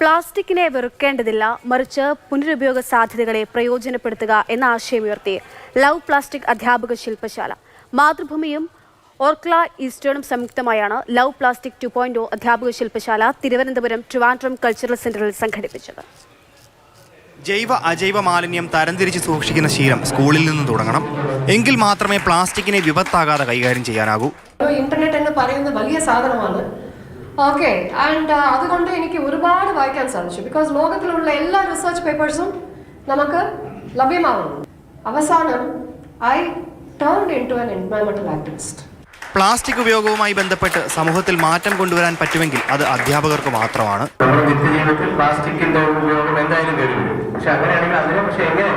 പ്ലാസ്റ്റിക്കിനെ വെറുക്കേണ്ടതില്ല, മറിച്ച് പുനരുപയോഗ സാധ്യതകളെ പ്രയോജനപ്പെടുത്തുക എന്ന ആശയമുയർത്തി ലവ് പ്ലാസ്റ്റിക് അധ്യാപക ശില്പശാല. മാതൃഭൂമിയും ഓർക്ല ഈസ്റ്റേണും സംയുക്തമായാണ് ലവ് പ്ലാസ്റ്റിക് 2.0 അധ്യാപക ശില്പശാല തിരുവനന്തപുരം ട്രിവാൻഡ്രം കൾച്ചറൽ സെന്ററിൽ സംഘടിപ്പിച്ചത്. ജൈവ അജൈവ മാലിന്യം തരംതിരിച്ച് സൂക്ഷിക്കുന്ന ശീലം സ്കൂളിൽ നിന്ന് തുടങ്ങണം. എങ്കിൽ മാത്രമേ പ്ലാസ്റ്റിക്കിനെ വിപത്താകാതെ കൈകാര്യം ചെയ്യാനാകൂ. ഇന്റർനെറ്റ് എന്ന് പറയുന്നത് വലിയ സാധനമാണ്. ഓക്കെ, ആൻഡ് അതുകൊണ്ട് എനിക്ക് ഒരുപാട് വായിക്കാൻ സാധിച്ചു. ബിക്കോസ് ലോകത്തിലുള്ള എല്ലാ റിസർച്ച് പേപ്പേഴ്സും നമുക്ക് ലഭ്യമാവുന്നു. അവസാനം I turned into an environmental activist. Plastic ഉപയോഗവുമായി ബന്ധപ്പെട്ട് സമൂഹത്തിൽ മാറ്റം കൊണ്ടുവരാൻ പറ്റുമെങ്കിൽ അത് അധ്യാപകർക്ക് മാത്രമാണ്. നമ്മുടെ നിത്യജീവിതത്തിൽ പ്ലാസ്റ്റിക്കിന്റെ ഉപയോഗം എന്തായാലും വരും. പക്ഷെ അങ്ങനെയാണെങ്കിൽ അതിനെ എങ്ങനെ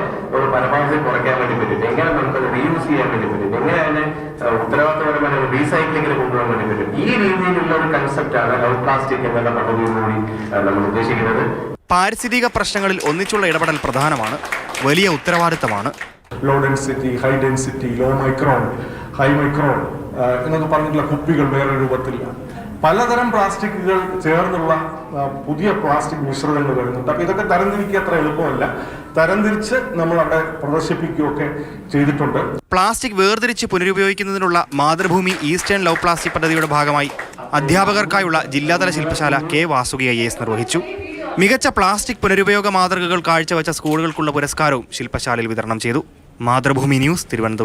പരമാവധി കുറയ്ക്കാൻ വേണ്ടി പറ്റും, എങ്ങനെ നമുക്കത് റീയൂസ് ചെയ്യാൻ വേണ്ടി പറ്റും, എങ്ങനെ അതിനെ ഉത്തരവാദിത്തപരമായ റീസൈക്ലിങ്ങിന് കൊണ്ടുപോകാൻ വേണ്ടി പറ്റും. ഈ രീതിയിലുള്ള ഒരു കൺസെപ്റ്റാണ് ലവ് പ്ലാസ്റ്റിക് എന്നുള്ള പദ്ധതിയോടുകൂടി നമ്മൾ ഉദ്ദേശിക്കുന്നത്. പാരിസ്ഥിതിക പ്രശ്നങ്ങളിൽ ഒന്നിച്ചുള്ള ഇടപെടൽ പ്രധാനമാണ്, വലിയ ഉത്തരവാദിത്തമാണ്. Low density, high density, low micron, high micron എന്നൊക്കെ പറഞ്ഞിട്ടുള്ള കുപ്പികൾ വേറെ രൂപത്തിൽ പലതരം പ്ലാസ്റ്റിക്കുകൾ ചേർന്നുള്ള പുതിയ പ്ലാസ്റ്റിക് മിശ്രിതങ്ങൾ വരുന്നുണ്ട്. അപ്പോൾ ഇതൊക്കെ തരംതിരിക്കുക അത്ര എളുപ്പമല്ല. തരംതിരിച്ച് നമ്മൾ അവിടെ പ്രദർശിപ്പിക്കുകയൊക്കെ ചെയ്തിട്ടുണ്ട്. പ്ലാസ്റ്റിക് വേർതിരിച്ച് പുനരുപയോഗിക്കുന്നതിനുള്ള മാതൃഭൂമി ഈസ്റ്റേൺ ലവ് പ്ലാസ്റ്റിക് പദ്ധതിയുടെ ഭാഗമായി അധ്യാപകർക്കായുള്ള ജില്ലാതല ശില്പശാല കെ വാസുകി IAS നിർവഹിച്ചു. മികച്ച പ്ലാസ്റ്റിക് പുനരുപയോഗ മാതൃകകൾ കാഴ്ചവെച്ച സ്കൂളുകൾക്കുള്ള പുരസ്കാരവും ശില്പശാലയിൽ വിതരണം ചെയ്തു. മാതൃഭൂമി ന്യൂസ്, തിരുവനന്തപുരം.